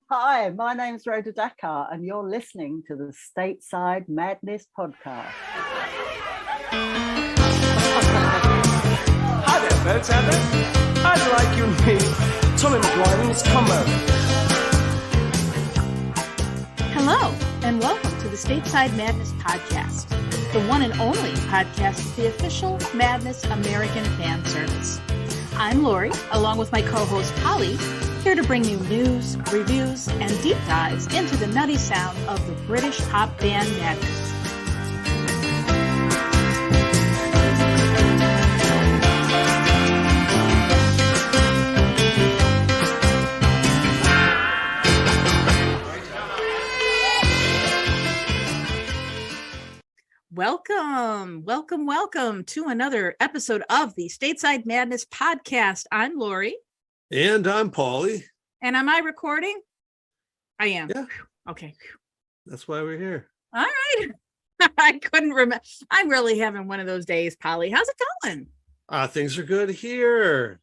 Hi, my name's Rhoda Dakar, and you're listening to the Stateside Madness podcast. Hi there, folks out there. I'd like you and me, Tommy McGuire in this combo. Hello, and welcome to the Stateside Madness podcast, the one and only podcast of the official Madness American fan service. I'm Lori, along with my co-host Holly, here to bring you news, reviews, and deep dives into the nutty sound of the British pop band Madness. Welcome to another episode of the Stateside Madness podcast. I'm Lori. And I'm Paulie. And am I recording? I am. Yeah. Okay. That's why we're here. All right. I couldn't remember. I'm really having one of those days, Polly. How's it going? Things are good here.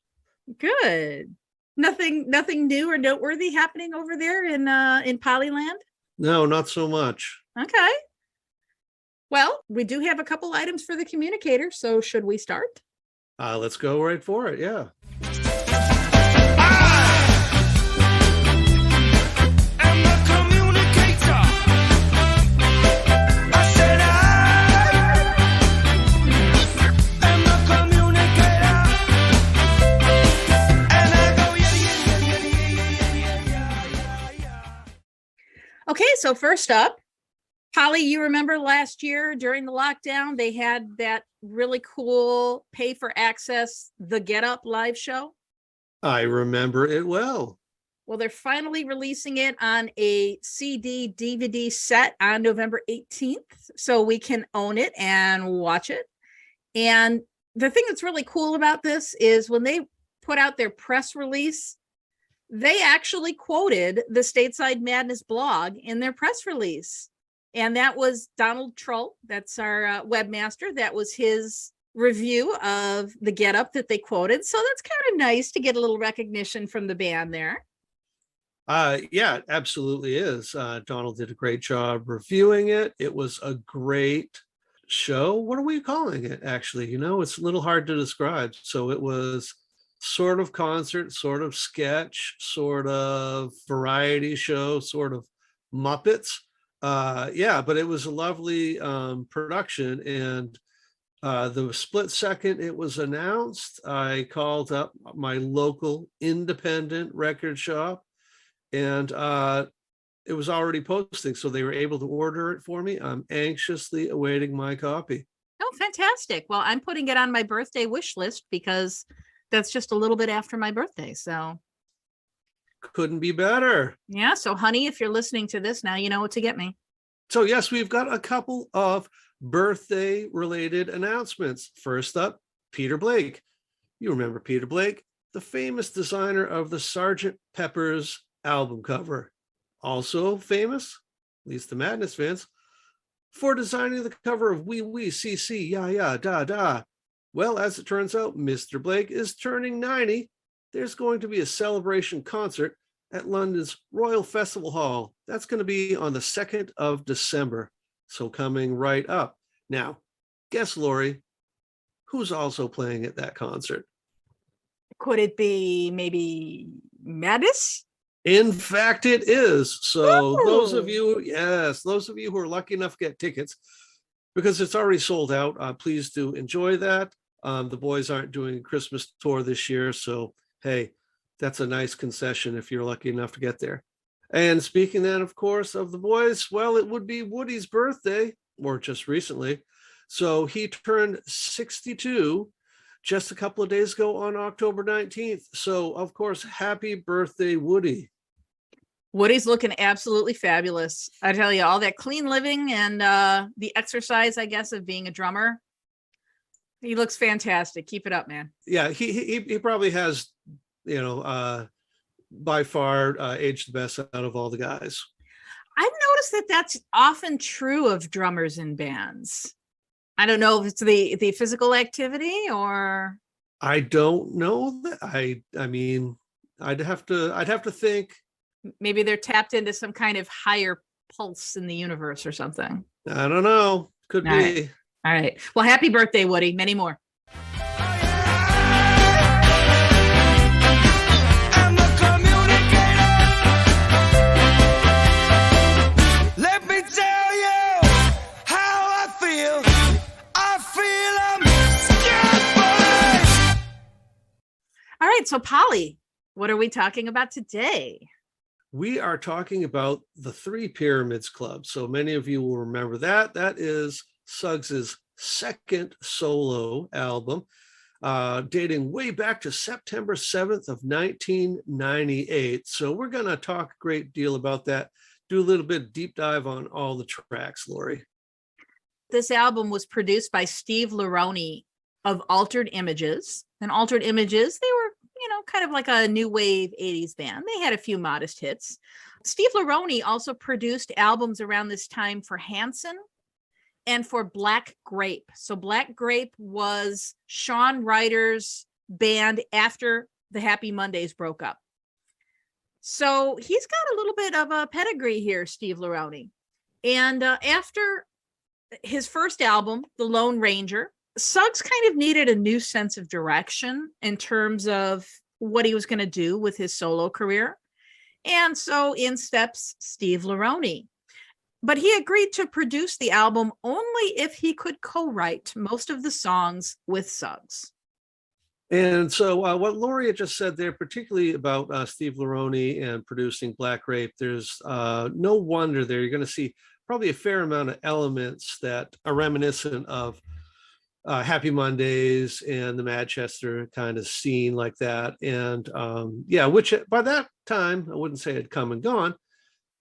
Good. Nothing new or noteworthy happening over there in Polyland? No, not so much. Okay. Well, we do have a couple items for the communicator, so should we start? Let's go right for it. Yeah. Okay, so first up, Holly, you remember last year during the lockdown, they had that really cool pay for access, The Get Up live show? I remember it well. Well, they're finally releasing it on a CD DVD set on November 18th, so we can own it and watch it. And the thing that's really cool about this is when they put out their press release, they actually quoted the Stateside Madness blog in their press release. And that was Donald Trull. That's our webmaster. That was his review of the Get Up that they quoted. So that's kind of nice to get a little recognition from the band there. Yeah, it absolutely is. Donald did a great job reviewing it. It was a great show. What are we calling it, actually? You know, it's a little hard to describe. So it was sort of concert, sort of sketch, sort of variety show, sort of Muppets. Yeah, but it was a lovely production. And the split second it was announced, I called up my local independent record shop, and it was already posting, so they were able to order it for me. I'm anxiously awaiting my copy. Oh, fantastic. Well, I'm putting it on my birthday wish list because that's just a little bit after my birthday. So couldn't be better. Yeah. So, honey, if you're listening to this now, you know what to get me. So, yes, we've got a couple of birthday related announcements. First up, Peter Blake. You remember Peter Blake, the famous designer of the Sgt. Pepper's album cover. Also famous, at least the Madness fans, for designing the cover of Wee Wee CC, Ya Ya Da Da. Well, as it turns out, Mr. Blake is turning 90. There's going to be a celebration concert at London's Royal Festival Hall. That's going to be on the 2nd of December. So coming right up. Now, guess, Lori, who's also playing at that concert? Could it be maybe Madness? In fact, it is. So Ooh. those of you who are lucky enough to get tickets, because it's already sold out, please do enjoy that. The boys aren't doing a Christmas tour this year, so hey, that's a nice concession if you're lucky enough to get there. And speaking then, of course, of the boys, well, it would be Woody's birthday, or just recently. So he turned 62 just a couple of days ago on October 19th. So, of course, happy birthday, Woody. Woody's looking absolutely fabulous. I tell you, all that clean living and the exercise, I guess, of being a drummer. He looks fantastic. Keep it up, man. Yeah, he probably has, by far aged the best out of all the guys. I've noticed that that's often true of drummers in bands. I don't know if it's the physical activity or. I don't know that. I mean, I'd have to think Maybe they're tapped into some kind of higher pulse in the universe or something. I don't know. Could All be. right. All right. Well, happy birthday, Woody. Many more. I'm the communicator. Let me tell you how I feel. I feel I'm scared. All right. So, Polly, what are we talking about today? We are talking about the Three Pyramids Club. So many of you will remember that. That is Suggs's second solo album, dating way back to September 7th of 1998. So we're going to talk a great deal about that, do a little bit deep dive on all the tracks, Lori. This album was produced by Steve Leroni of Altered Images. And Altered Images, they were, kind of like a new wave 80s band. They had a few modest hits. Steve Leroni also produced albums around this time for Hanson and for Black Grape. So Black Grape was Shawn Ryder's band after the Happy Mondays broke up. So he's got a little bit of a pedigree here, Steve Leroni. And after his first album, The Lone Ranger, Suggs kind of needed a new sense of direction in terms of what he was going to do with his solo career. And so in steps Steve Leroni. But he agreed to produce the album only if he could co-write most of the songs with Suggs. And so what Lori had just said there, particularly about Steve Leroni and producing Black Grape, there's no wonder there. You're going to see probably a fair amount of elements that are reminiscent of Happy Mondays and the Manchester kind of scene like that. And which by that time, I wouldn't say it had come and gone,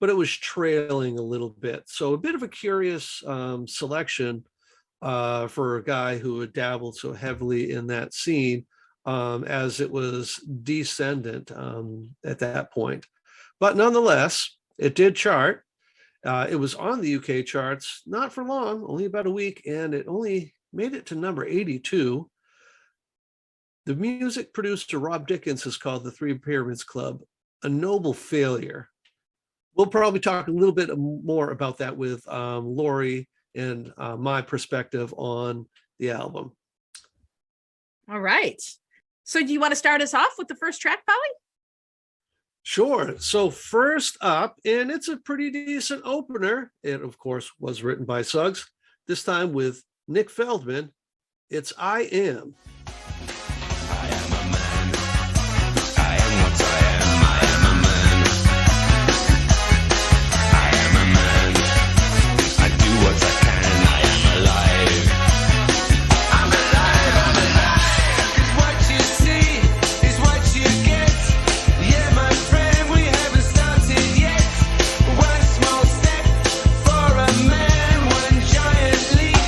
but it was trailing a little bit. So a bit of a curious selection for a guy who had dabbled so heavily in that scene as it was descendant at that point. But nonetheless, it did chart. It was on the UK charts, not for long, only about a week, and it only made it to number 82. The music producer Rob Dickens has called the Three Pyramids Club a noble failure. We'll probably talk a little bit more about that with Lori and my perspective on the album. All right. So do you want to start us off with the first track, Polly? Sure. So first up, and it's a pretty decent opener. It, of course, was written by Suggs, this time with Nick Feldman. It's I Am. I am a man. I am what I am. I am a man. I am a man. I do what I can. I am alive. I'm alive. I'm alive. 'Cause what you see is what you get. Yeah, my friend, we haven't started yet. One small step for a man, one giant leap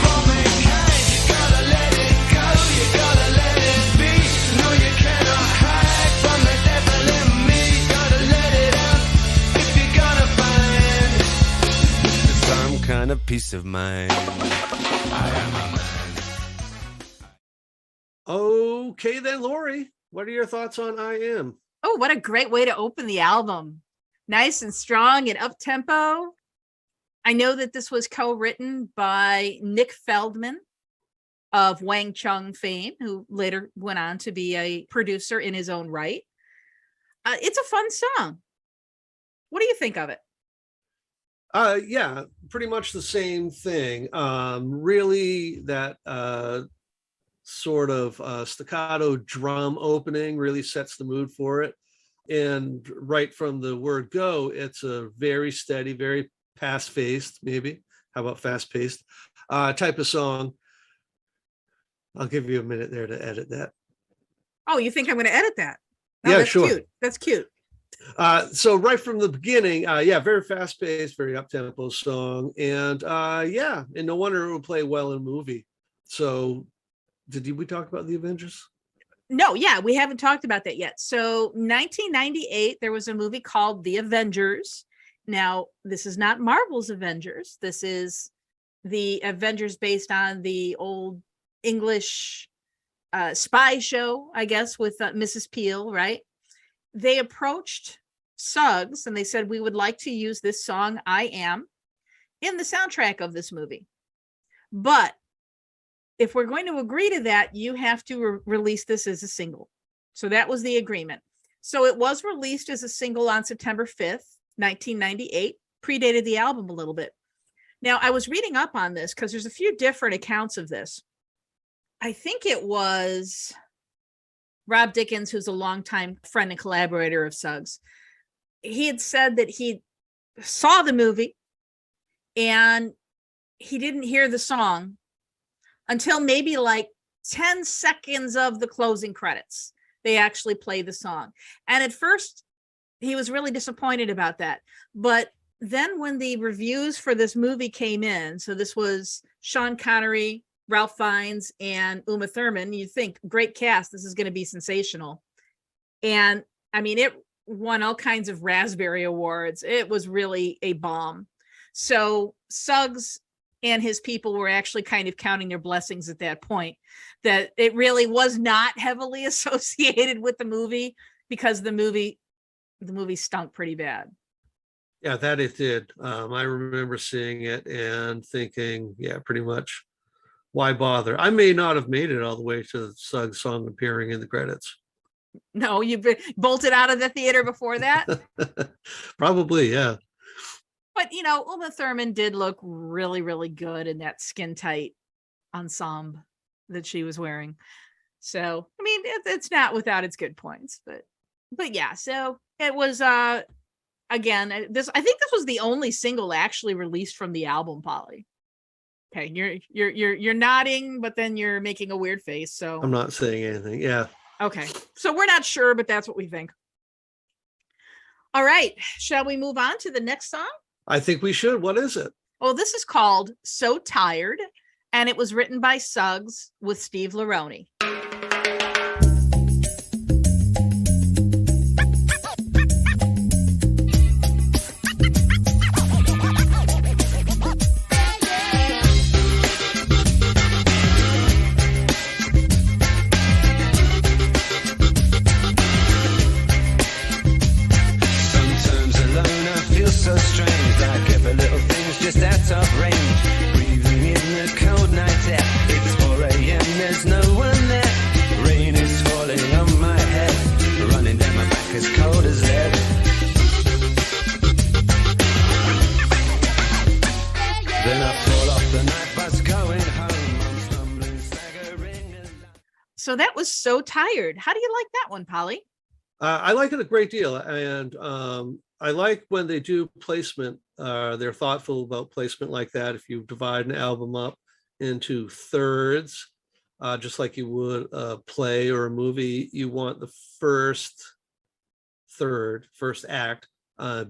for mankind. You gotta let it go. You gotta let it be. No, you cannot hide from the devil in me. Gotta let it out if you're gonna find some kind of peace of mind. I am a man. Okay, then, Lori, what are your thoughts on I Am? Oh, what a great way to open the album. Nice and strong and up-tempo. I know that this was co-written by Nick Feldman of Wang Chung fame, who later went on to be a producer in his own right. It's a fun song. What do you think of it? Yeah, pretty much the same thing. Really, that sort of staccato drum opening really sets the mood for it. And right from the word go, it's a very steady, very fast-paced, maybe. How about fast-paced type of song. I'll give you a minute there to edit that. Oh, you think I'm going to edit that? No, Yeah, that's sure. Cute. That's cute. So right from the beginning, very fast-paced, very up-tempo song. And and no wonder it would play well in a movie. So did we talk about the Avengers? No, yeah, we haven't talked about that yet. So 1998, there was a movie called The Avengers. Now, this is not Marvel's Avengers. This is the Avengers based on the old English spy show, I guess, with Mrs. Peel, right? They approached Suggs, and they said, we would like to use this song, I Am, in the soundtrack of this movie. But if we're going to agree to that, you have to release this as a single. So that was the agreement. So it was released as a single on September 5th, 1998, predated the album a little bit. Now, I was reading up on this because there's a few different accounts of this. I think it was Rob Dickens, who's a longtime friend and collaborator of Suggs. He had said that he saw the movie and he didn't hear the song until maybe like 10 seconds of the closing credits. They actually play the song. And at first, he was really disappointed about that. But then when the reviews for this movie came in, so this was Sean Connery, Ralph Fiennes, and Uma Thurman, you think, great cast, this is going to be sensational. And I mean, it won all kinds of Raspberry Awards. It was really a bomb. So Suggs and his people were actually kind of counting their blessings at that point, that it really was not heavily associated with the movie, because the movie stunk pretty bad. Yeah, that it did. I remember seeing it and thinking, yeah, pretty much, why bother? I may not have made it all the way to the Suggs song appearing in the credits. No, you bolted out of the theater before that? Probably, yeah. But, you know, Uma Thurman did look really, really good in that skin tight ensemble that she was wearing. So, I mean, it's not without its good points, but yeah, so it was, again, I think this was the only single actually released from the album, Polly. Okay, you're nodding, but then you're making a weird face. So I'm not saying anything. Yeah. Okay, so we're not sure, but that's what we think. All right, shall we move on to the next song? I think we should. What is it? Well, this is called So Tired, and it was written by Suggs with Steve Leroni. So strange, like every little thing's just out of range. Breathing in the cold night air. It's 4 a.m. There's no one there. Rain is falling on my head, running down my back as cold as lead. Then I fall off the night bus going home. I'm stumbling, staggering. So that was So Tired. How do you like that one, Polly? I like it a great deal, and I like when they do placement. They're thoughtful about placement like that. If you divide an album up into thirds, just like you would a play or a movie, you want the first act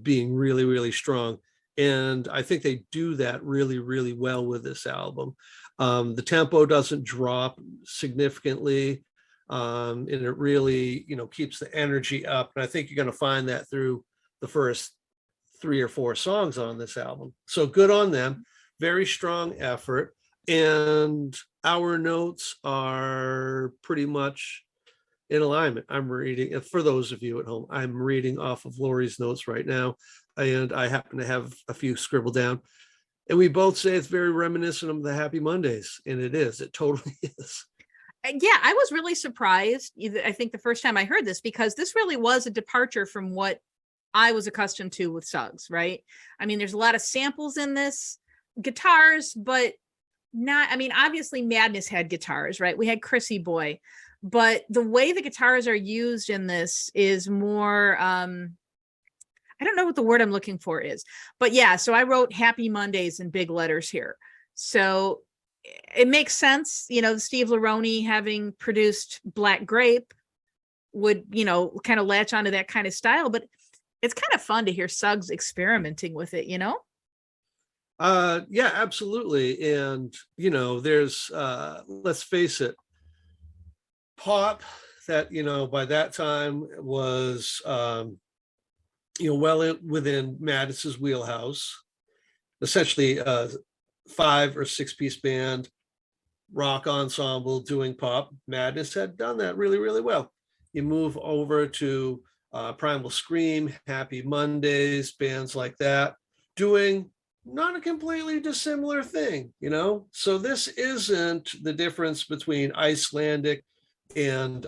being really, really strong. And I think they do that really, really well with this album. The tempo doesn't drop significantly. And it really, keeps the energy up. And I think you're going to find that through the first 3 or 4 songs on this album. So good on them. Very strong effort. And our notes are pretty much in alignment. I'm reading, for those of you at home, I'm reading off of Lori's notes right now. And I happen to have a few scribbled down. And we both say it's very reminiscent of the Happy Mondays. And it is. It totally is. Yeah, I was really surprised, I think the first time I heard this, because this really was a departure from what I was accustomed to with Suggs, right? I mean, there's a lot of samples in this, guitars, but not, I mean, obviously Madness had guitars, right? We had Chrissy Boy, but the way the guitars are used in this is more, I don't know what the word I'm looking for is, but yeah, so I wrote Happy Mondays in big letters here. So it makes sense, Steve Leroni, having produced Black Grape, would, kind of latch onto that kind of style, but it's kind of fun to hear Suggs experimenting with it, Yeah, absolutely. And, there's, let's face it, pop that, by that time was, well within Madness's wheelhouse, essentially 5 or 6 piece band, rock ensemble doing pop. Madness had done that really, really well. You move over to Primal Scream, Happy Mondays, bands like that, doing not a completely dissimilar thing, you know? So this isn't the difference between Icelandic and,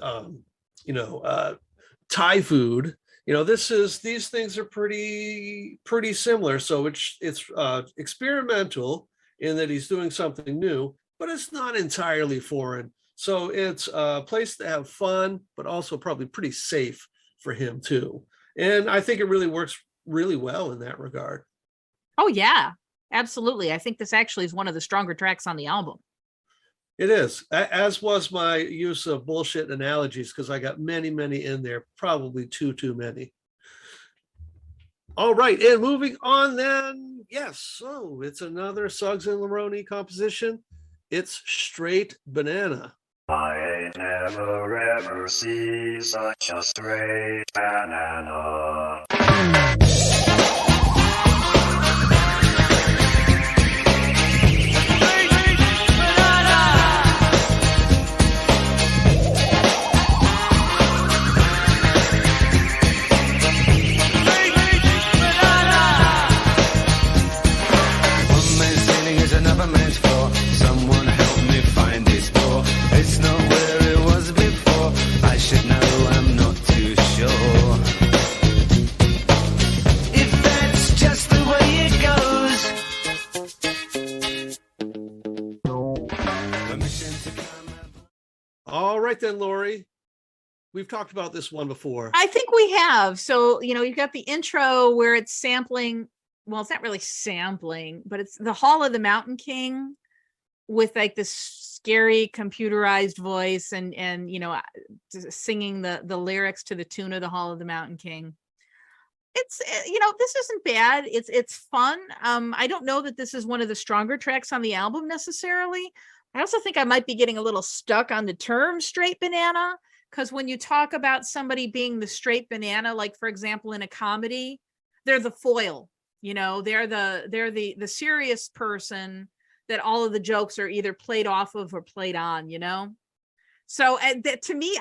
Thai food. You know, these things are pretty similar. So it's experimental in that he's doing something new, but it's not entirely foreign. So it's a place to have fun, but also probably pretty safe for him too. And I think it really works really well in that regard. Oh yeah, absolutely. I think this actually is one of the stronger tracks on the album. It is, as was my use of bullshit analogies, because I got many in there, probably too many. All right, and moving on then. Yes, so it's another Suggs and Laroni composition. It's Straight Banana. I ain't never ever see such a straight banana. One man's feeling is another man's fault. Someone help me find this door. It's not where it was before. I should know, I'm not too sure. If that's just the way it goes. Permission to come and All right then, Lori. We've talked about this one before. I think we have. So, you've got the intro where it's sampling. Well, it's not really sampling, but it's the Hall of the Mountain King with like this scary computerized voice and singing the lyrics to the tune of the Hall of the Mountain King. It's this isn't bad. It's fun. I don't know that this is one of the stronger tracks on the album necessarily. I also think I might be getting a little stuck on the term straight banana, because when you talk about somebody being the straight banana, like for example in a comedy, they're the foil. They're the serious person that all of the jokes are either played off of or played on. So to me,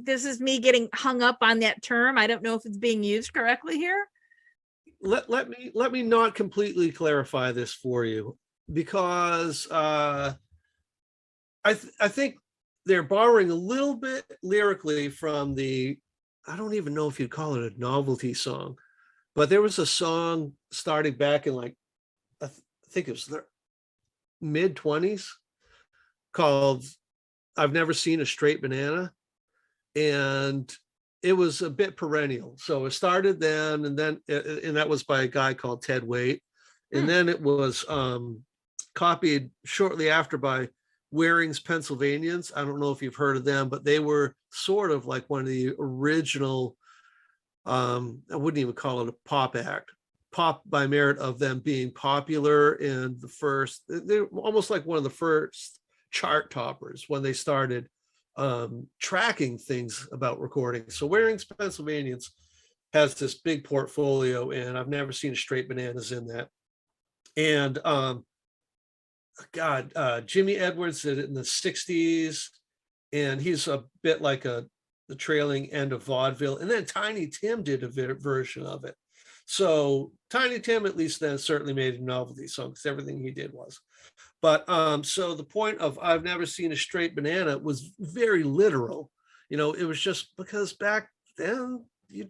this is me getting hung up on that term. I don't know if it's being used correctly here. Let me not completely clarify this for you, because I think they're borrowing a little bit lyrically from I don't even know if you'd call it a novelty song, but there was a song starting back in I think it was the mid-20s called I've Never Seen a Straight Banana. And it was a bit perennial. So it started then, and that was by a guy called Ted Waite. And then it was copied shortly after by Waring's Pennsylvanians. I don't know if you've heard of them, but they were sort of like one of the original, I wouldn't even call it a pop act, pop by merit of them being popular in they're almost like one of the first chart toppers when they started tracking things about recording. So Waring's Pennsylvanians has this big portfolio, and I've Never Seen a Straight Bananas in that. And Jimmy Edwards did it in the 60s, and he's a bit like the trailing end of vaudeville. And then Tiny Tim did a version of it. So Tiny Tim, at least then, certainly made a novelty song, because everything he did was. But so the point of I've Never Seen a Straight Banana was very literal. It was just because back then you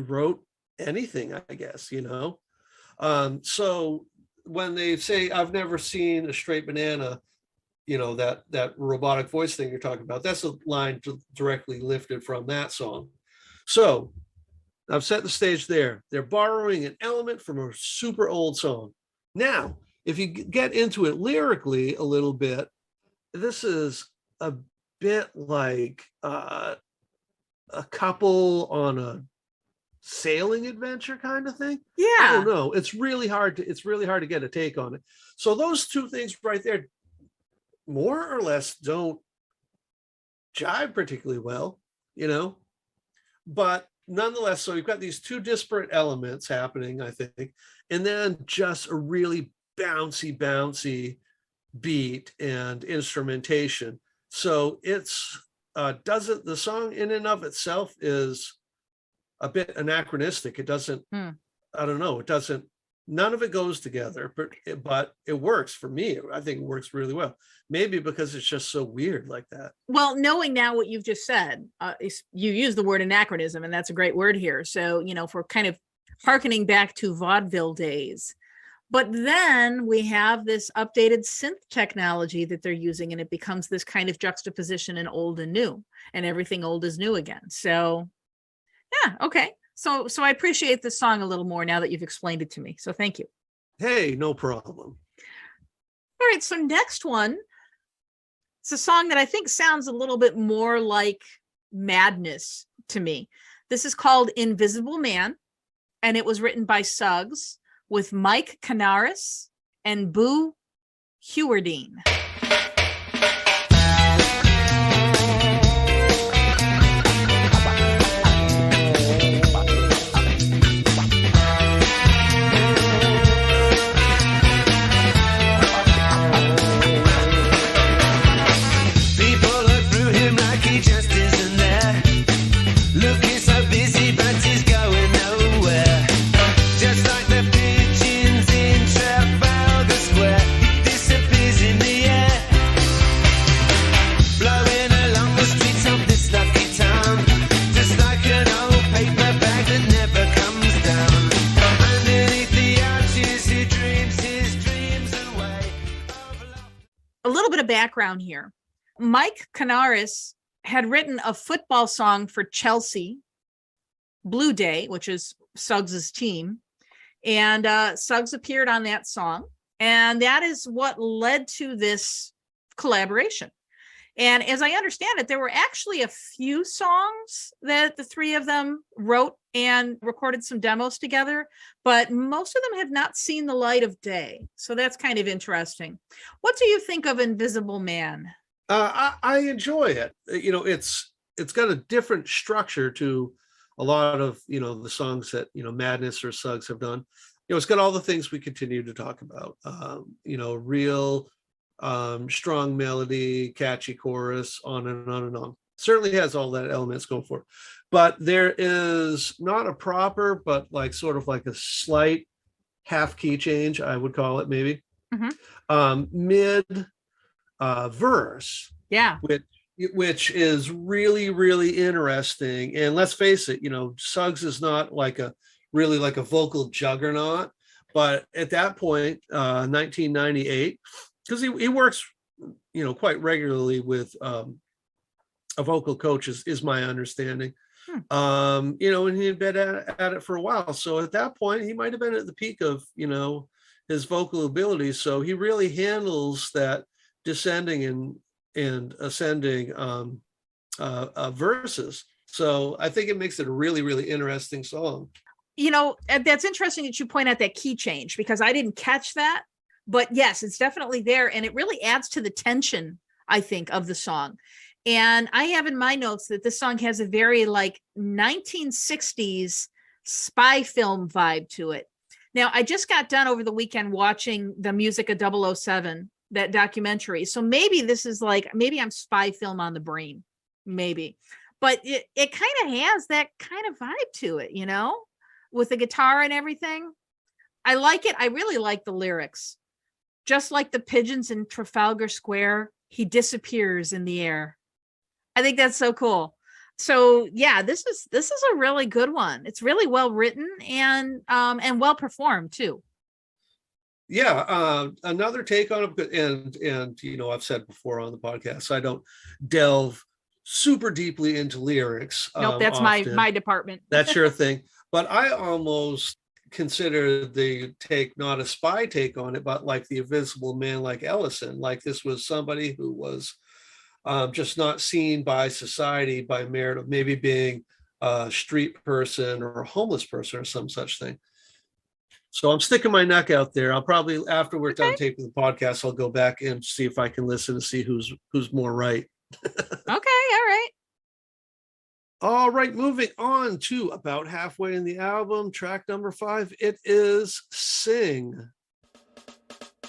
wrote anything, I guess, So when they say I've never seen a straight banana, that robotic voice thing you're talking about, that's a line directly lifted from that song. So I've set the stage there. They're borrowing an element from a super old song. Now, if you get into it lyrically a little bit, this is a bit like a couple on a sailing adventure kind of thing. Yeah. I don't know. It's really hard to get a take on it. So those two things right there, more or less, don't jive particularly well, but nonetheless, so you've got these two disparate elements happening, I think, and then just a really bouncy beat and instrumentation. So it's doesn't, the song in and of itself is a bit anachronistic. It doesn't, I don't know, it doesn't, none of it goes together, but it works for me. I think it works really well. Maybe because it's just so weird like that. Well, knowing now what you've just said, you use the word anachronism, and that's a great word here. So, if we're kind of hearkening back to vaudeville days, but then we have this updated synth technology that they're using, and it becomes this kind of juxtaposition in old and new, and everything old is new again. So yeah, okay. So I appreciate this song a little more now that you've explained it to me. So thank you. Hey, no problem. All right. So next one, it's a song that I think sounds a little bit more like Madness to me. This is called Invisible Man, and it was written by Suggs with Mike Canaris and Boo Hewardine. Background here. Mike Canaris had written a football song for Chelsea Blue Day, which is Suggs's team, and Suggs appeared on that song, and that is what led to this collaboration. And as I understand it, there were actually a few songs that the three of them wrote and recorded some demos together, but most of them have not seen the light of day. So that's kind of interesting. What do you think of Invisible Man? I enjoy it. It's got a different structure to a lot of, the songs that, Madness or Suggs have done. It's got all the things we continue to talk about, real strong melody, catchy chorus, on and on and on. Certainly has all that elements going for it. But there is not a proper, but sort of like a slight half key change, I would call it maybe. Mid verse. Yeah. Which is really, really interesting. And let's face it, Suggs is not like a vocal juggernaut. But at that point, 1998, because he works, quite regularly with a vocal coach is my understanding. And he had been at it for a while. So at that point, he might have been at the peak of, his vocal abilities. So he really handles that descending and ascending verses. So I think it makes it a really, really interesting song. That's interesting that you point out that key change, because I didn't catch that. But yes, it's definitely there. And it really adds to the tension, I think, of the song. And I have in my notes that this song has a very 1960s spy film vibe to it. Now, I just got done over the weekend watching The Music of 007, that documentary. So maybe this is maybe I'm spy film on the brain, maybe. But it kind of has that kind of vibe to it, with the guitar and everything. I like it. I really like the lyrics. Just like the pigeons in Trafalgar Square, he disappears in the air. I think that's so cool. So yeah, this is a really good one. It's really well written and well performed too. Yeah, another take on it, and I've said before on the podcast, I don't delve super deeply into lyrics. Nope, that's often. my department. That's your thing. But I almost consider the take not a spy take on it, but like the Invisible Man, like Ellison. Like this was somebody who was just not seen by society by merit of maybe being a street person or a homeless person or some such thing. So I'm sticking my neck out there. I'll probably, after we're done taping the podcast, I'll go back and see if I can listen to see who's more right. Okay, all right. All right, moving on to about halfway in the album, track number 5. It is Sing.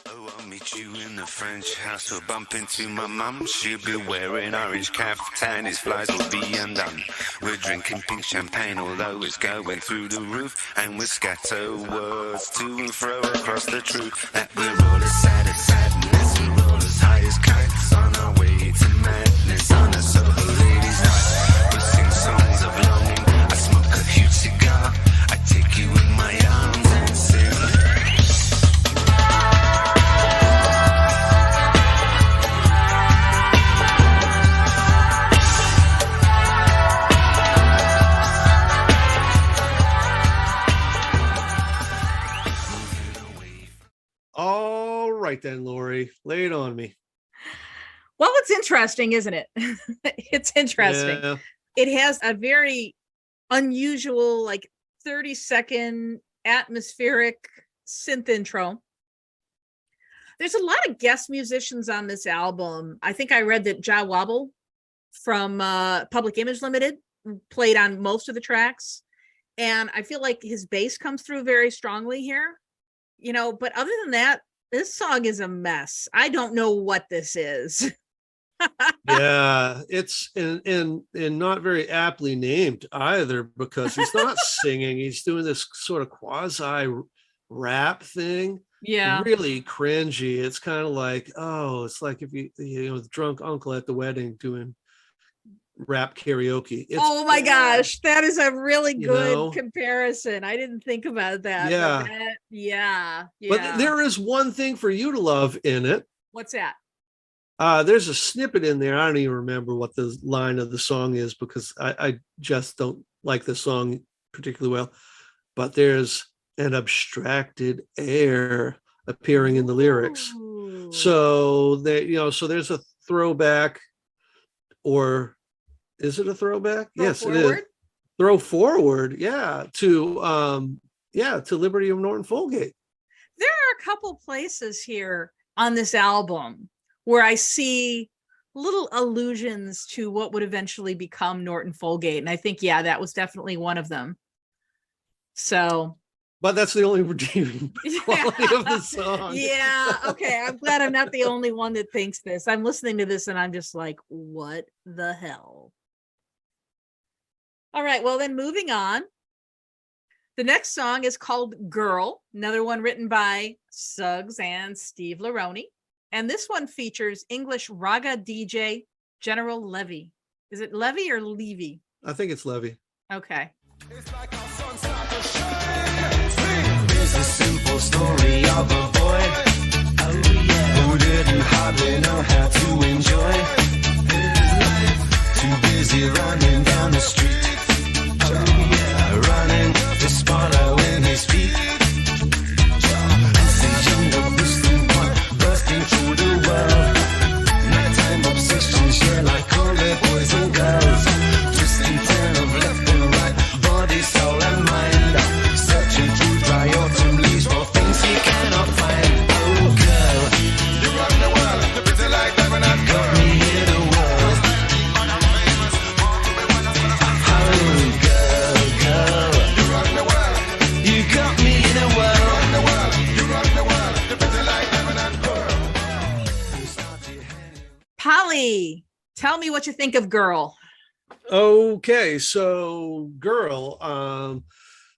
Oh, I'm meet you in the French house. We'll bump into my mum. She'll be wearing orange caftan. His flies will be undone. We're drinking pink champagne, although it's going through the roof. And we scatter words to and fro across the truth. That we're all as sad as sadness. We're all as high as kites on our way to madness. On a Soho ladies' night, we sing songs of longing. I smoke a huge cigar. I take you in my arms and sing. All right then, Lori, lay it on me. Well, it's interesting, isn't it? It's interesting. Yeah. It has a very unusual, like 30-second atmospheric synth intro. There's a lot of guest musicians on this album. I think I read that Ja Wobble from Public Image Limited played on most of the tracks. And I feel like his bass comes through very strongly here. You know, but other than that, this song is a mess. I don't know what this is. Yeah, it's and not very aptly named either, because he's not singing. He's doing this sort of quasi rap thing. Yeah. Really cringy. It's kind of like, oh, it's like if the drunk uncle at the wedding doing rap karaoke. It's Oh my bad. gosh, that is a really You good know? comparison. I didn't think about that. Yeah. Yeah. But there is one thing for you to love in it. What's that? There's a snippet in there. I don't even remember what the line of the song is, because I just don't like the song particularly well. But there's an abstracted air appearing in the lyrics. Ooh. So so there's a throwback, or is it a throwback? Throw Yes, it forward? is. Throw forward, to Liberty of Norton Folgate. There are a couple places here on this album where I see little allusions to what would eventually become Norton Folgate. And I think, that was definitely one of them. So But that's the only redeeming quality of the song. yeah, okay. I'm glad I'm not the only one that thinks this. I'm listening to this and I'm just like, what the hell? All right, well then moving on. The next song is called Girl, another one written by Suggs and Steve Laroni. And this one features English raga DJ General Levy. Is it Levy or Levy? I think it's Levy. Okay. It's like our sun start to shine. It's a simple story of a boy who didn't hardly know how to enjoy his life. Too busy running down the street, running to follow in his feet. As a younger Muslim boy bursting through the world, nighttime obsessions, like all the boys and girls, twisting turn of left and right, body, soul and mind, searching through dry autumn leaves for things he cannot find. Oh girl, you run the world, you're pretty like diamond and got me in the world. Oh girl, you run the world, you got me in the world. You run the world, you're pretty like diamond and pearl. Polly, tell me what you think of Girl. Okay, so Girl,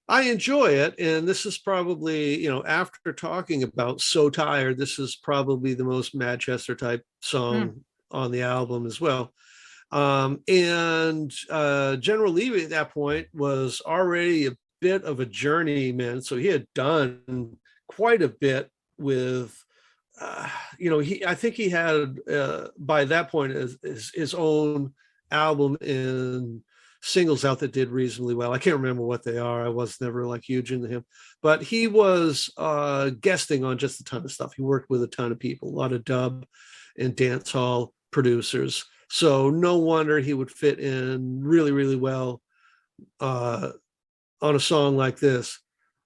I enjoy it, and this is probably, after talking about So Tired, this is probably the most Manchester type song on the album as well. And General Levy at that point was already a bit of a journeyman, so he had done quite a bit with I think he had by that point his own album and singles out that did reasonably well. I can't remember what they are. I was never like huge into him, but he was guesting on just a ton of stuff. He worked with a ton of people, a lot of dub and dance hall producers. So no wonder he would fit in really, really well on a song like this.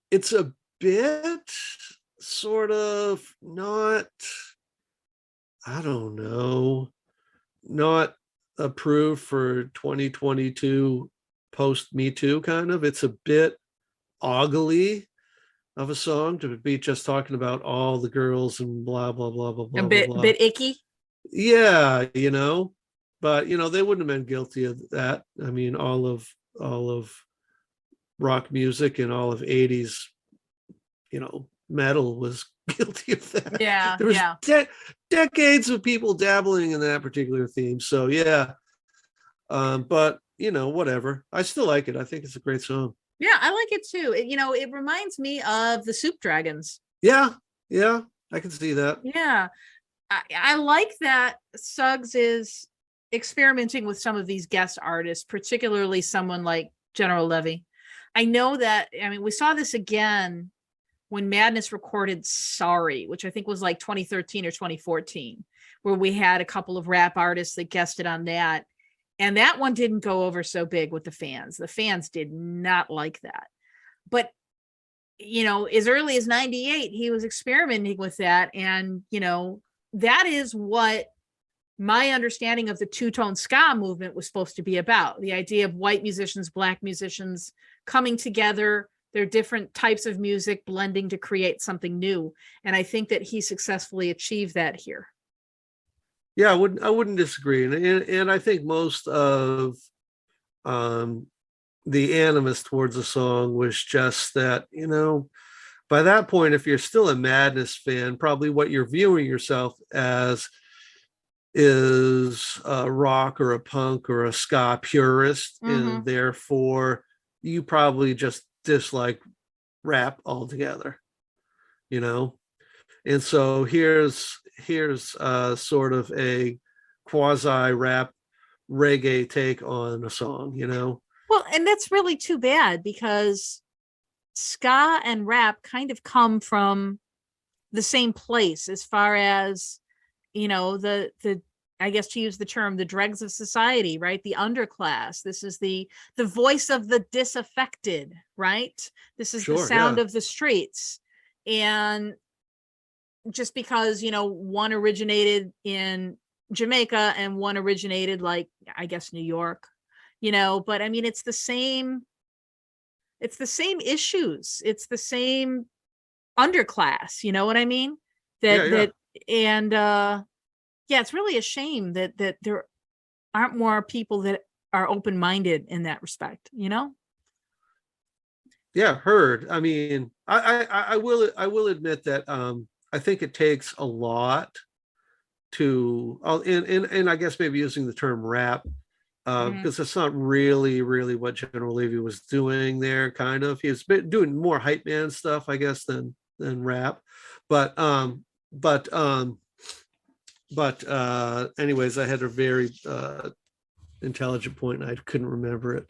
It's a bit sort of not, I don't know, not approved for 2022 post Me Too kind of. It's a bit ogly. of a song to be just talking about all the girls and blah blah blah blah blah A blah blah. bit icky. Yeah, but they wouldn't have been guilty of that. I mean, all of rock music and all of 80s, metal was guilty of that. Yeah, There was yeah. decades of people dabbling in that particular theme. So yeah. But whatever. I still like it. I think it's a great song. Yeah, I like it too. It reminds me of the Soup Dragons. Yeah, I can see that. Yeah. I like that Suggs is experimenting with some of these guest artists, particularly someone like General Levy. I know that, we saw this again when Madness recorded Sorry, which I think was like 2013 or 2014, where we had a couple of rap artists that guested on that. And that one didn't go over so big with the fans. The fans did not like that. But, as early as 98, he was experimenting with that. And, that is what my understanding of the two-tone ska movement was supposed to be about. The idea of white musicians, black musicians coming together, their different types of music blending to create something new. And I think that he successfully achieved that here. Yeah, I wouldn't disagree. And I think most of the animus towards the song was just that, by that point, if you're still a Madness fan, probably what you're viewing yourself as is a rock or a punk or a ska purist, and therefore you probably just dislike rap altogether, and so here's sort of a quasi rap reggae take on a song, Well, and that's really too bad, because ska and rap kind of come from the same place as far as, the I guess, to use the term, the dregs of society, right? The underclass. This is the voice of the disaffected, right? This is the sound of the streets. And just because, one originated in Jamaica and one originated, like, I guess, New York, but it's the same issues. It's the same underclass, you know what I mean? It's really a shame that there aren't more people that are open-minded in that respect, Yeah, heard. I will admit that I think it takes a lot to and I guess maybe using the term rap, because it's not really what General Levy was doing there. Kind of, he was doing more hype man stuff, I guess, than rap. But anyways, I had a very intelligent point and I couldn't remember it.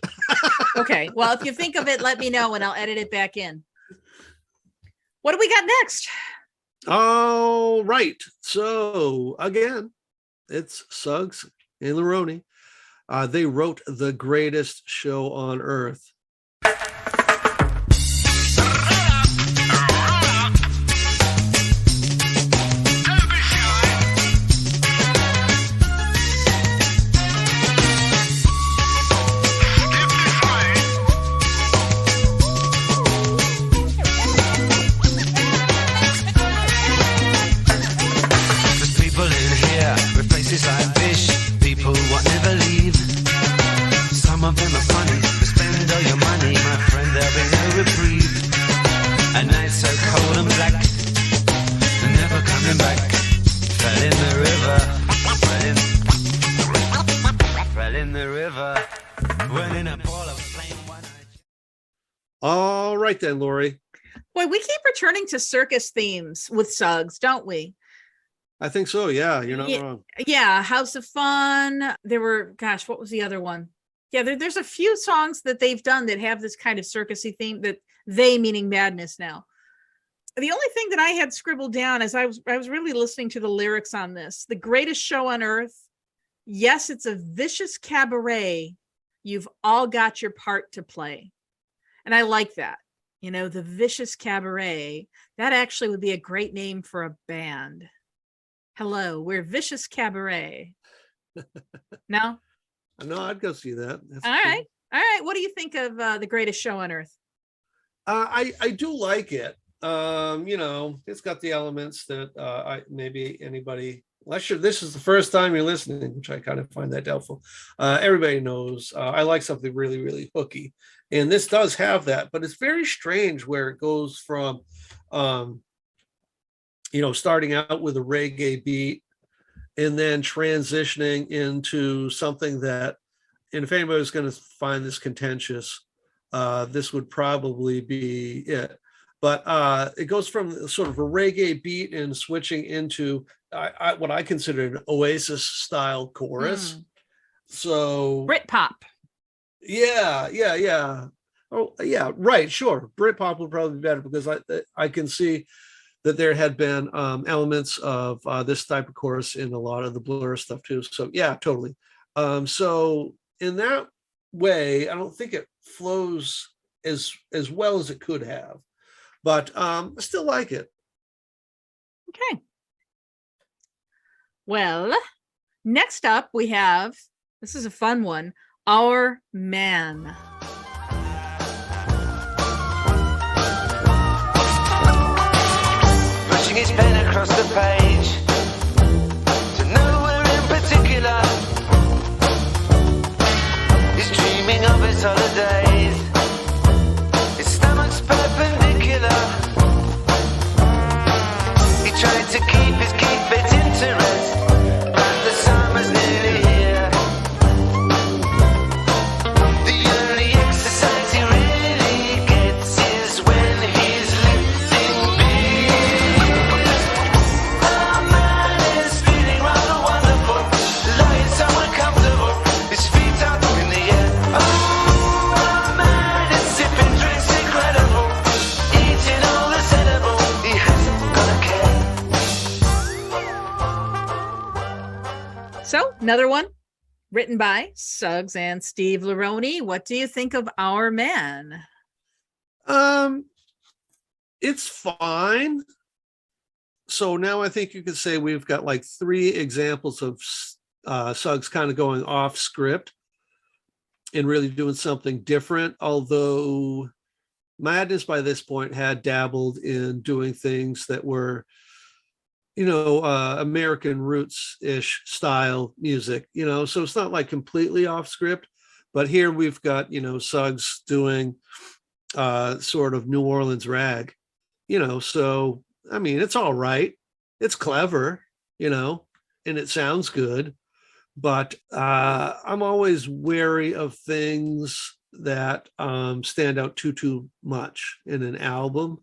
Okay, well, if you think of it, let me know and I'll edit it back in. What do we got next? All right, so again, it's Suggs and Leroni. They wrote The Greatest Show on Earth. All right then, Lori. Boy, we keep returning to circus themes with Suggs, don't we? I think so. Yeah, you're not wrong. Yeah, House of Fun. There were, gosh, what was the other one? Yeah, there's a few songs that they've done that have this kind of circusy theme, that they meaning Madness now. The only thing that I had scribbled down as I was really listening to the lyrics on this, the greatest show on earth. Yes, it's a vicious cabaret. You've all got your part to play. And I like that. The vicious cabaret, that actually would be a great name for a band. Hello, we're Vicious Cabaret. No? No, I'd go see that. That's All right. What do you think of The Greatest Show on Earth? I do like it. It's got the elements that maybe anybody, unless this is the first time you're listening, which I kind of find that doubtful. Everybody knows I like something really, really hooky, and this does have that. But it's very strange where it goes from, starting out with a reggae beat, and then transitioning into something that, and if anybody was going to find this contentious, this would probably be it. But it goes from sort of a reggae beat and switching into what I consider an Oasis style chorus. So Britpop. Yeah. Oh, yeah, right. Sure. Britpop would probably be better because I can see that there had been elements of this type of chorus in a lot of the Blur stuff too. So yeah, totally. So in that way, I don't think it flows as well as it could have. But I still like it. Okay. Well, next up we have, this is a fun one, Our Man. Pushing his pen across the page to nowhere in particular. He's dreaming of his holidays. His stomach's perpendicular. He tried to keep his fit interest, but the summer's nearly here. The only exercise he really gets is when he's lifting beers. Our man is feeling rather wonderful, lying somewhere comfortable, his feet up in the air. Oh, our man is sipping drinks incredible, eating all that's edible, he hasn't got a care. So another one written by Suggs and Steve Laroni. What do you think of Our Man? It's fine. So now I think you could say we've got like 3 examples of Suggs kind of going off script and really doing something different. Although Madness by this point had dabbled in doing things that were, American roots-ish style music, so it's not like completely off script. But here we've got, Suggs doing sort of New Orleans rag, so I mean, it's all right. It's clever, and it sounds good. But I'm always wary of things that stand out too much in an album.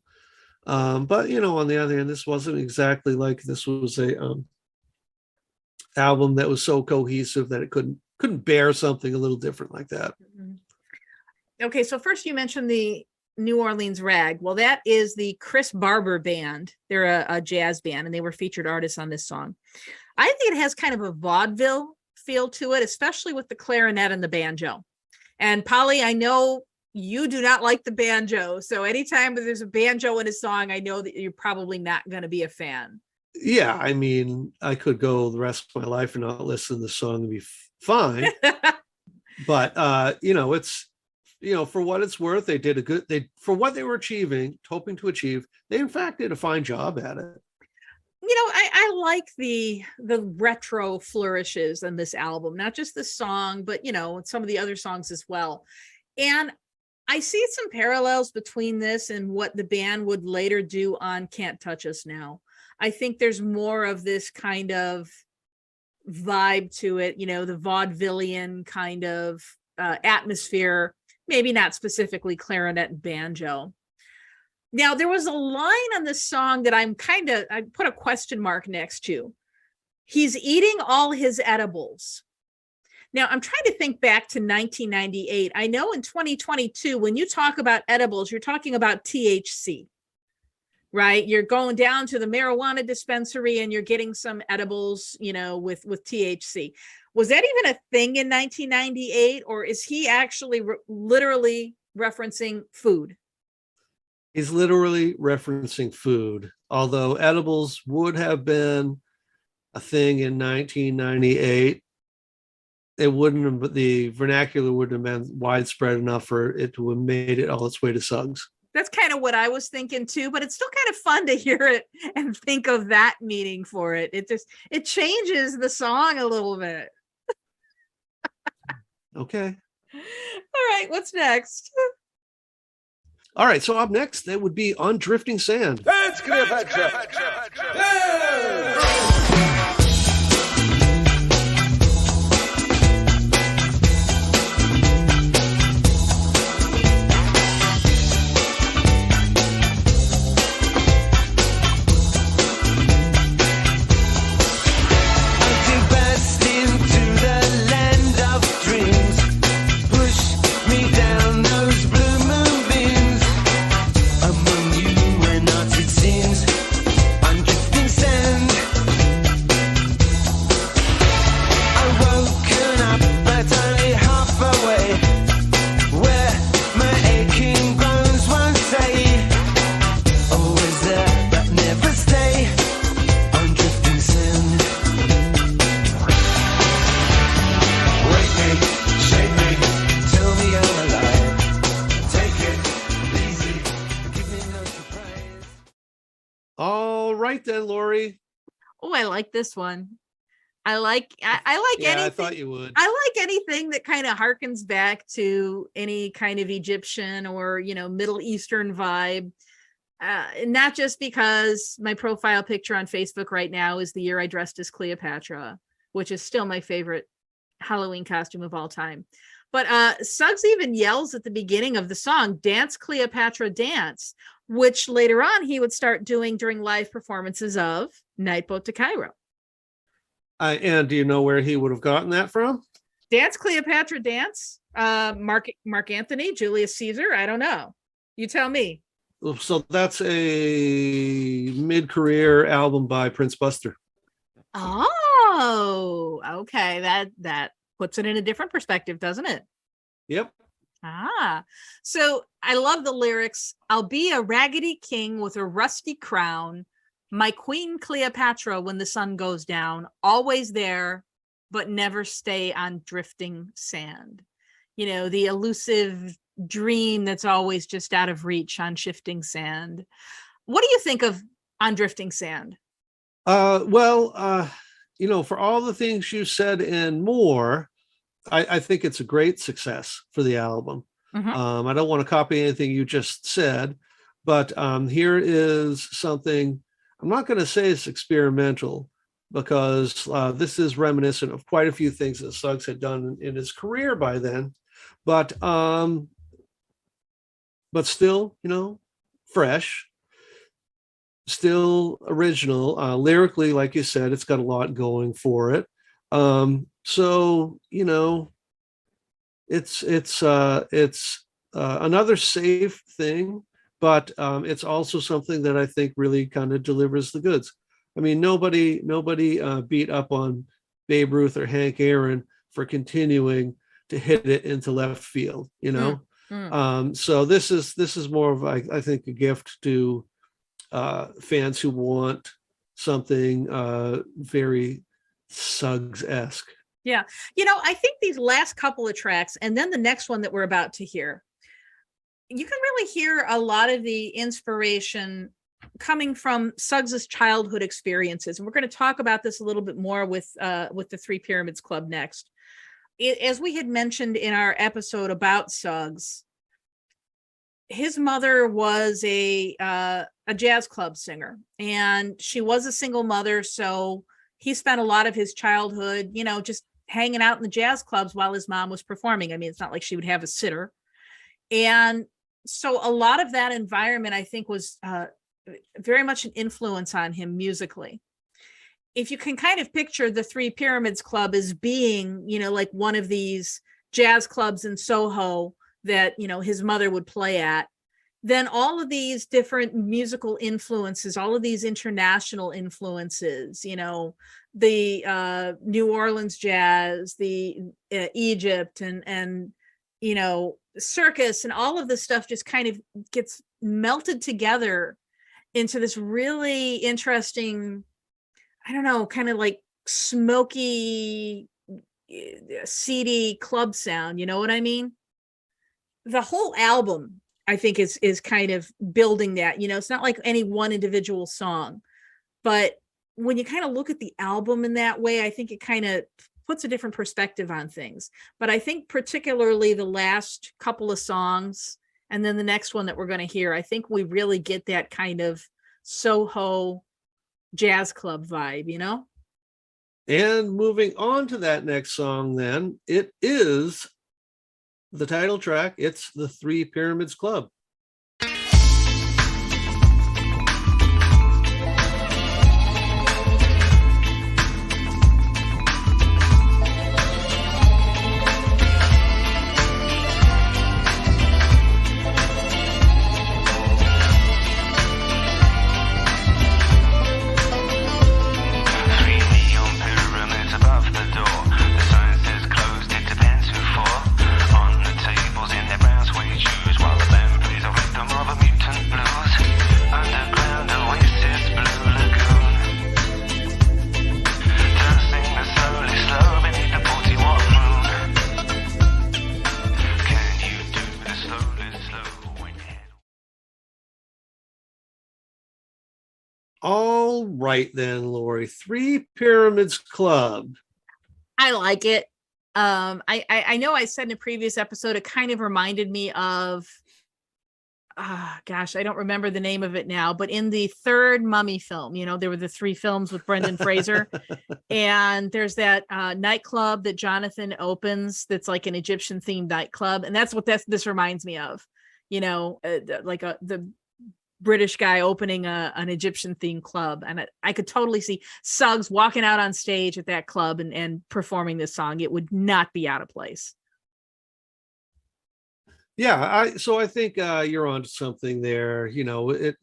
But on the other hand, this wasn't exactly like this was a album that was so cohesive that it couldn't bear something a little different like that. Okay, so first you mentioned the New Orleans Rag. Well, that is the Chris Barber Band. They're a jazz band, and they were featured artists on this song. I think it has kind of a vaudeville feel to it, especially with the clarinet and the banjo. And Polly, I know you do not like the banjo. So anytime there's a banjo in a song, I know that you're probably not going to be a fan. Yeah, I mean, I could go the rest of my life and not listen to the song and be fine. But it's, for what it's worth, for what they were hoping to achieve, they in fact did a fine job at it. I like the retro flourishes in this album, not just the song, but some of the other songs as well. And I see some parallels between this and what the band would later do on Can't Touch Us Now. I think there's more of this kind of vibe to it, the vaudevillian kind of atmosphere, maybe not specifically clarinet and banjo. Now, there was a line on this song that I put a question mark next to. He's eating all his edibles. Now, I'm trying to think back to 1998. I know in 2022, when you talk about edibles, you're talking about THC, right? You're going down to the marijuana dispensary and you're getting some edibles, with THC. Was that even a thing in 1998, or is he actually literally referencing food? He's literally referencing food, although edibles would have been a thing in 1998. It wouldn't have, the vernacular wouldn't have been widespread enough for it to have made it all its way to Suggs. That's kind of what I was thinking too, but it's still kind of fun to hear it and think of that meaning for it. It changes the song a little bit. Okay. All right, what's next? All right. So up next, that would be On Drifting Sand. That's Cleopatra. All right then, Lori. Oh, I like this one. I like Yeah, anything. I thought you would. I like anything that kind of harkens back to any kind of Egyptian or, Middle Eastern vibe. Not just because my profile picture on Facebook right now is the year I dressed as Cleopatra, which is still my favorite Halloween costume of all time. But Suggs even yells at the beginning of the song, "Dance, Cleopatra, dance," which later on he would start doing during live performances of Night Boat to Cairo. And do you know where he would have gotten that from? Dance, Cleopatra, dance. Mark Antony, Julius Caesar. I don't know. You tell me. So that's a mid-career album by Prince Buster. Oh, okay. That puts it in a different perspective, doesn't it? Yep. So I love the lyrics. "I'll be a raggedy king with a rusty crown, my queen Cleopatra when the sun goes down, always there, but never stay on drifting sand." The elusive dream that's always just out of reach on shifting sand. What do you think of On Drifting Sand? Well, for all the things you said and more, I think it's a great success for the album. Mhm. I don't want to copy anything you just said, but here is something. I'm not going to say it's experimental, because this is reminiscent of quite a few things that Suggs had done in his career by then, but still, fresh, still original. Lyrically, like you said, it's got a lot going for it. So it's another safe thing, but it's also something that I think really kind of delivers the goods. I mean, nobody beat up on Babe Ruth or Hank Aaron for continuing to hit it into left field, So this is more of, I think, a gift to fans who want something very Suggs-esque. Yeah. I think these last couple of tracks and then the next one that we're about to hear, you can really hear a lot of the inspiration coming from Suggs's childhood experiences. And we're going to talk about this a little bit more with the Three Pyramids Club next. As we had mentioned in our episode about Suggs, his mother was a jazz club singer, and she was a single mother. So he spent a lot of his childhood, just hanging out in the jazz clubs while his mom was performing. I mean, it's not like she would have a sitter. And so a lot of that environment, I think, was very much an influence on him musically. If you can kind of picture the Three Pyramids Club as being, like one of these jazz clubs in Soho that, his mother would play at, then all of these different musical influences, all of these international influences, the New Orleans jazz, the Egypt and circus, and all of this stuff just kind of gets melted together into this really interesting, I don't know, kind of like smoky, seedy club sound. You know what I mean? The whole album I think is kind of building that. It's not like any one individual song, but when you kind of look at the album in that way, I think it kind of puts a different perspective on things. But I think particularly the last couple of songs and then the next one that we're going to hear, I think we really get that kind of Soho jazz club vibe. And moving on to that next song, then, it is the title track. It's the Three Pyramids Club. All right, then, Lori. Three Pyramids Club. I like it. I know I said in a previous episode, it kind of reminded me of, gosh, I don't remember the name of it now, but in the third Mummy film, there were the three films with Brendan Fraser, and there's that nightclub that Jonathan opens that's like an Egyptian themed nightclub, and that's what this reminds me of. The British guy opening an Egyptian themed club. And I could totally see Suggs walking out on stage at that club and performing this song. It would not be out of place. Yeah, I think you're onto something there.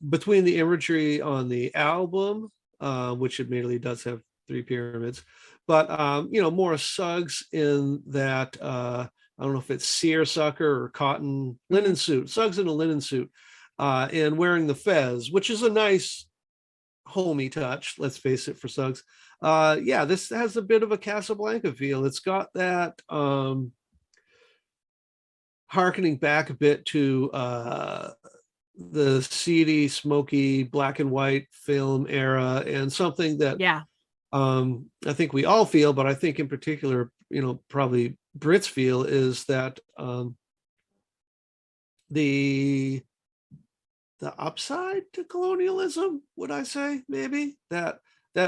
Between the imagery on the album, which admittedly does have three pyramids, but more Suggs in that I don't know if it's seersucker or cotton linen suit. Suggs in a linen suit. And wearing the fez, which is a nice homey touch, let's face it, for Suggs. This has a bit of a Casablanca feel. It's got that harkening back a bit to the seedy, smoky, black and white film era, and something that I think we all feel, but I think in particular, probably Brits feel, is that the upside to colonialism, would I say, maybe that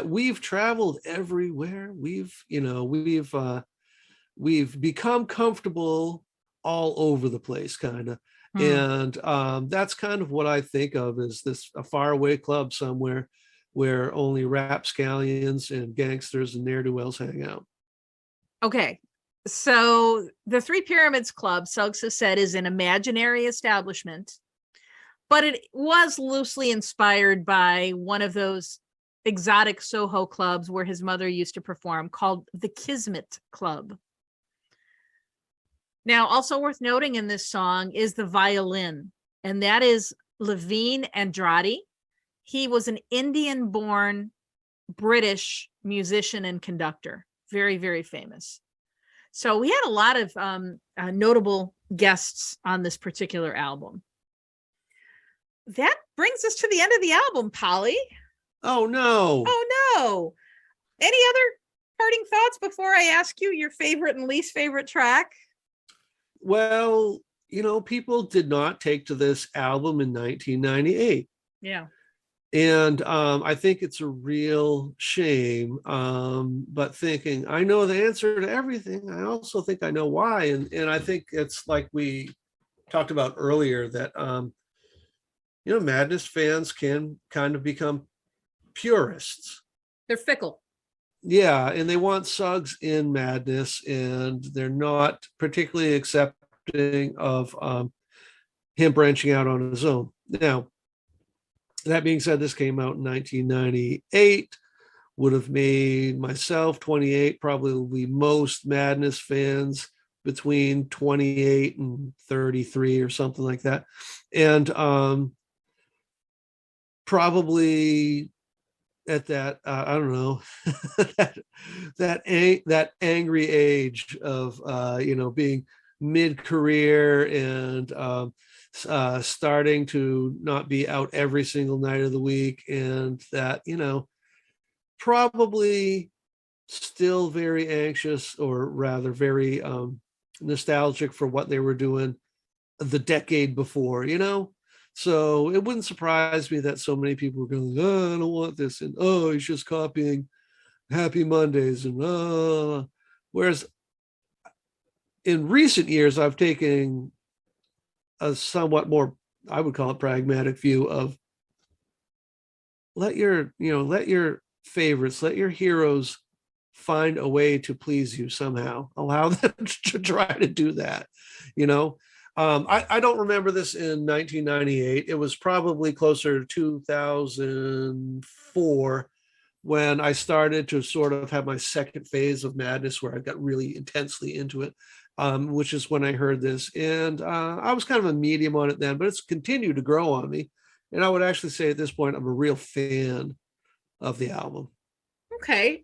we've traveled everywhere. We've become comfortable all over the place, kind of. And that's kind of what I think of as a faraway club somewhere where only rapscallions and gangsters and ne'er-do-wells hang out. Okay. So the Three Pyramids Club, Suggs has said, is an imaginary establishment, but it was loosely inspired by one of those exotic Soho clubs where his mother used to perform, called the Kismet Club. Now, also worth noting in this song is the violin, and that is Levine Andrade. He was an Indian-born British musician and conductor, very, very famous. So we had a lot of notable guests on this particular album. That brings us to the end of the album, Polly. Oh, no. Oh, no. Any other parting thoughts before I ask you your favorite and least favorite track? Well, people did not take to this album in 1998. Yeah. And I think it's a real shame. But thinking, I know the answer to everything, I also think I know why. And I think it's like we talked about earlier that Madness fans can kind of become purists. They're fickle. Yeah, and they want Suggs in Madness, and they're not particularly accepting of him branching out on his own. Now, that being said, this came out in 1998, would have made myself 28, probably most Madness fans between 28 and 33 or something like that. And probably at that I don't know that angry age of being mid-career and starting to not be out every single night of the week, and that, probably still very anxious, or rather very nostalgic for what they were doing the decade before, So it wouldn't surprise me that so many people were going, oh, I don't want this, and oh, he's just copying Happy Mondays, and whereas in recent years, I've taken a somewhat more, I would call it, pragmatic view of let your favorites, let your heroes find a way to please you somehow. Allow them to try to do that. I don't remember this in 1998. It was probably closer to 2004 when I started to sort of have my second phase of madness, where I got really intensely into it, which is when I heard this. And I was kind of a medium on it then, but it's continued to grow on me. And I would actually say at this point, I'm a real fan of the album. Okay.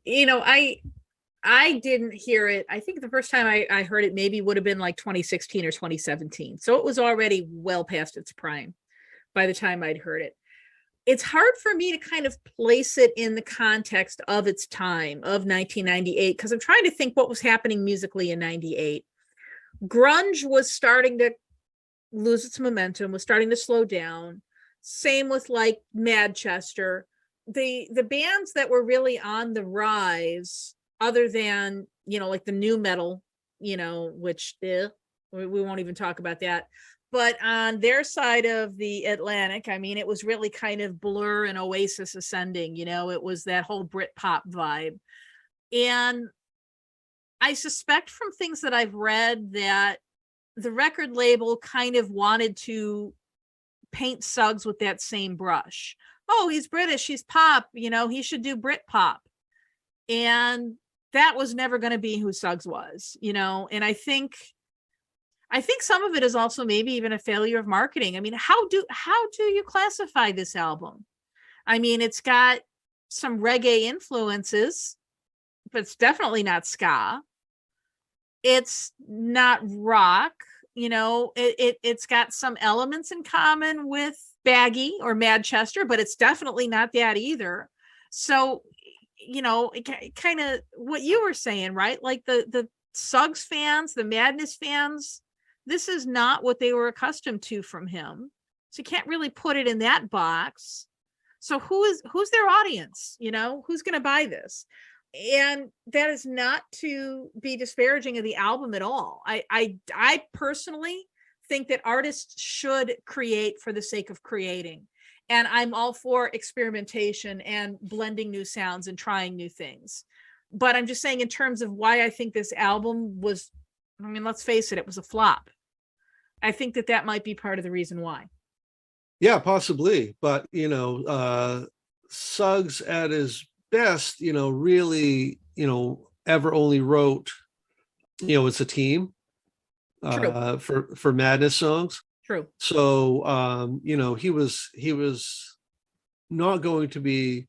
I didn't hear it. I think the first time I heard it maybe would have been like 2016 or 2017. So it was already well past its prime by the time I'd heard it. It's hard for me to kind of place it in the context of its time, of 1998, because I'm trying to think what was happening musically in 98. Grunge was starting to lose its momentum, was starting to slow down. Same with like Manchester. The bands that were really on the rise, other than, like the new metal, which we won't even talk about that. But on their side of the Atlantic, I mean, it was really kind of Blur and Oasis ascending, it was that whole Britpop vibe. And I suspect from things that I've read that the record label kind of wanted to paint Suggs with that same brush. Oh, he's British, he's pop, he should do Britpop. And that was never going to be who Suggs was, and I think some of it is also maybe even a failure of marketing. I mean, how do you classify this album? I mean, it's got some reggae influences, but it's definitely not ska. It's not rock, it's got some elements in common with Baggy or Manchester, but it's definitely not that either. So, kind of what you were saying, right? Like the Suggs fans, the Madness fans, this is not what they were accustomed to from him. So you can't really put it in that box. So who's their audience? Who's going to buy this? And that is not to be disparaging of the album at all. I personally think that artists should create for the sake of creating. And I'm all for experimentation and blending new sounds and trying new things. But I'm just saying, in terms of why I think this album was, let's face it, it was a flop. I think that might be part of the reason why. Yeah, possibly. But, Suggs at his best, really, ever only wrote, it's a team for Madness songs. True. So, he was not going to be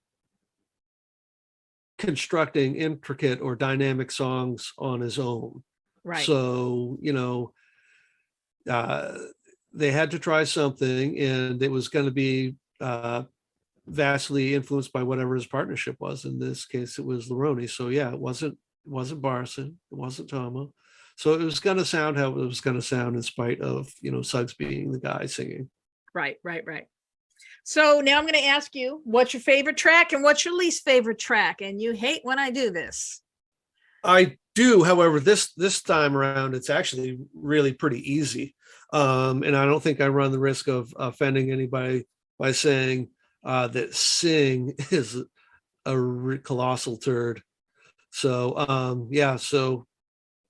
constructing intricate or dynamic songs on his own. Right. So, they had to try something, and it was going to be vastly influenced by whatever his partnership was. In this case, it was Lerone. So yeah, it wasn't Barson, it wasn't Tomo. So it was going to sound how it was going to sound, in spite of, Suggs being the guy singing. Right. So now I'm going to ask you, what's your favorite track and what's your least favorite track? And you hate when I do this. I do. However, this time around, it's actually really pretty easy. And I don't think I run the risk of offending anybody by saying that Sing is a colossal turd. So, so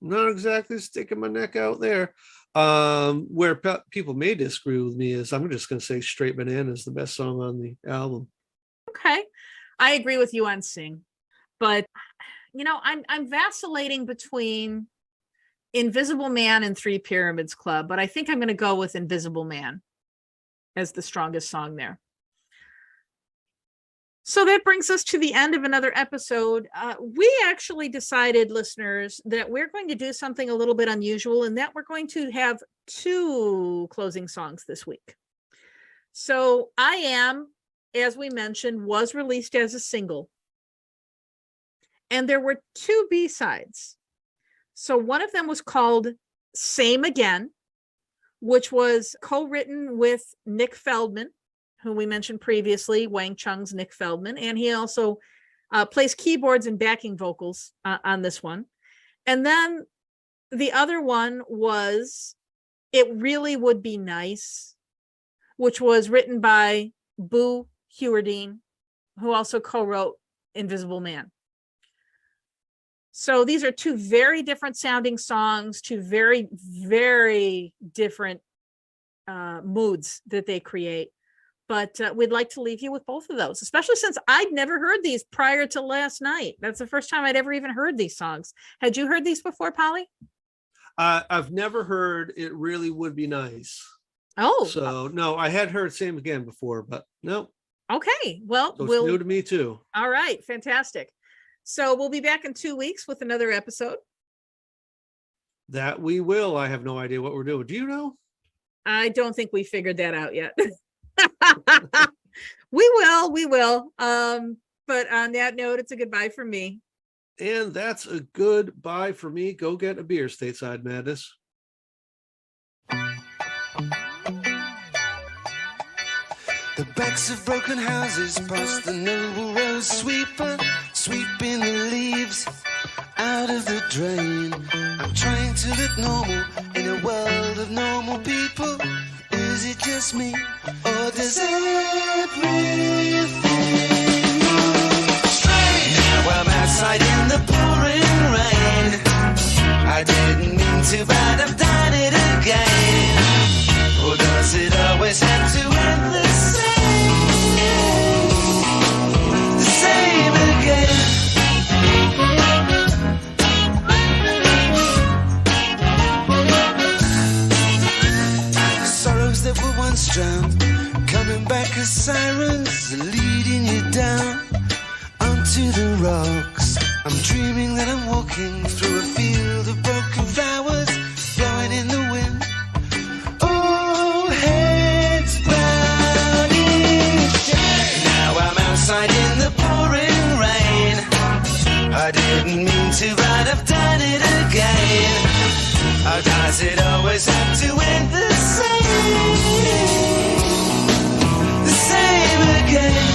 not exactly sticking my neck out there. Where people may disagree with me is, I'm just going to say Straight Banana is the best song on the album. Okay. I agree with you on Sing, but I'm vacillating between Invisible Man and Three Pyramids Club, but I think I'm going to go with Invisible Man as the strongest song there. So that brings us to the end of another episode. We actually decided, listeners, that we're going to do something a little bit unusual, and that we're going to have 2 closing songs this week. So I Am, as we mentioned, was released as a single. And there were 2 B-sides. So one of them was called Same Again, which was co-written with Nick Feldman, who we mentioned previously, Wang Chung's Nick Feldman. And he also plays keyboards and backing vocals on this one. And then the other one was It Really Would Be Nice, which was written by Boo Hewerdine, who also co-wrote Invisible Man. So these are 2 very different sounding songs, 2 very, very different moods that they create. But we'd like to leave you with both of those, especially since I'd never heard these prior to last night. That's the first time I'd ever even heard these songs. Had you heard these before, Polly? I've never heard It Really Would Be Nice. Oh. So, no, I had heard Same Again before, but no. Okay. Well, So it's new to me too. All right. Fantastic. So we'll be back in 2 weeks with another episode. That we will. I have no idea what we're doing. Do you know? I don't think we figured that out yet. We will. But on that note, it's a goodbye from me. And that's a goodbye for me. Go get a beer, Stateside Madness. The backs of broken houses past the noble road sweeper, sweeping the leaves out of the drain. I'm trying to look normal in a world of normal people. Is it just me, or does everything look strange? Now I'm outside in the pouring rain. I didn't mean to, but I've done it again. Or does it always have to end the same? The same again. Sorrows that were once drowned, coming back as sirens, leading you down onto the rocks. I'm dreaming that I'm walking through a field of broken flowers, blowing in the wind. Oh, heads bowed in shame. Now I'm outside in the pouring rain. I didn't mean to, but I've done it again. How does it always have to end the same? The same again.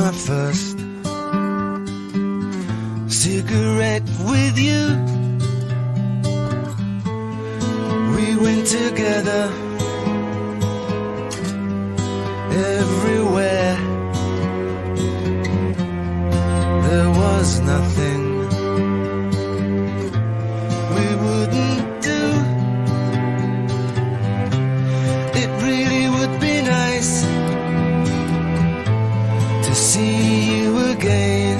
my first cigarette with you. We went together everywhere. There was nothing we wouldn't do. It really would be nice to see you again.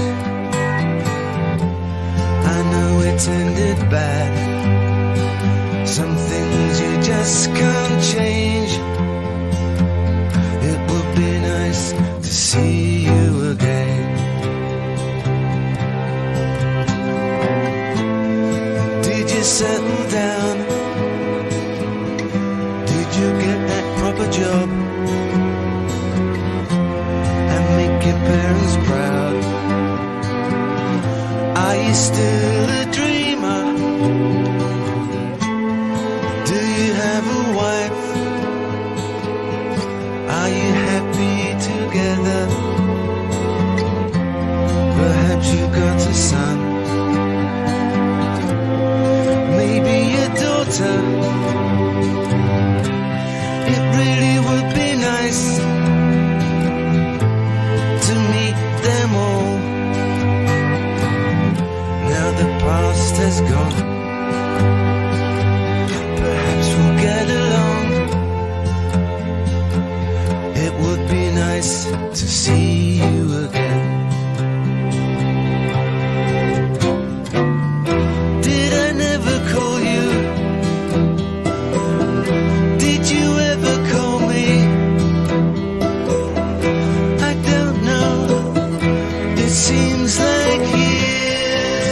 I know it ended bad. Some things you just can't change. It would be nice to see you again. Did you settle down? Did you get that proper job and make your parents proud? Are you still a dreamer? Do you have a wife? Are you happy together? Perhaps you got a son, maybe a daughter. It really would be nice to meet them all. Now the past has gone. Perhaps we'll get along. It would be nice to see you again. Did I never call you? Did you ever call me? I don't know. It seems like years.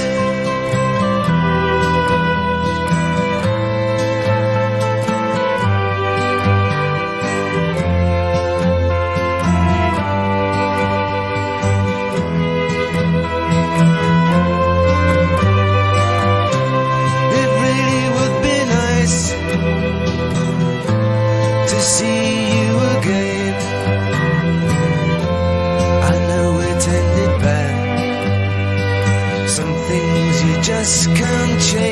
It really would be nice to see you again. I know it ended bad. Some things you just can't change.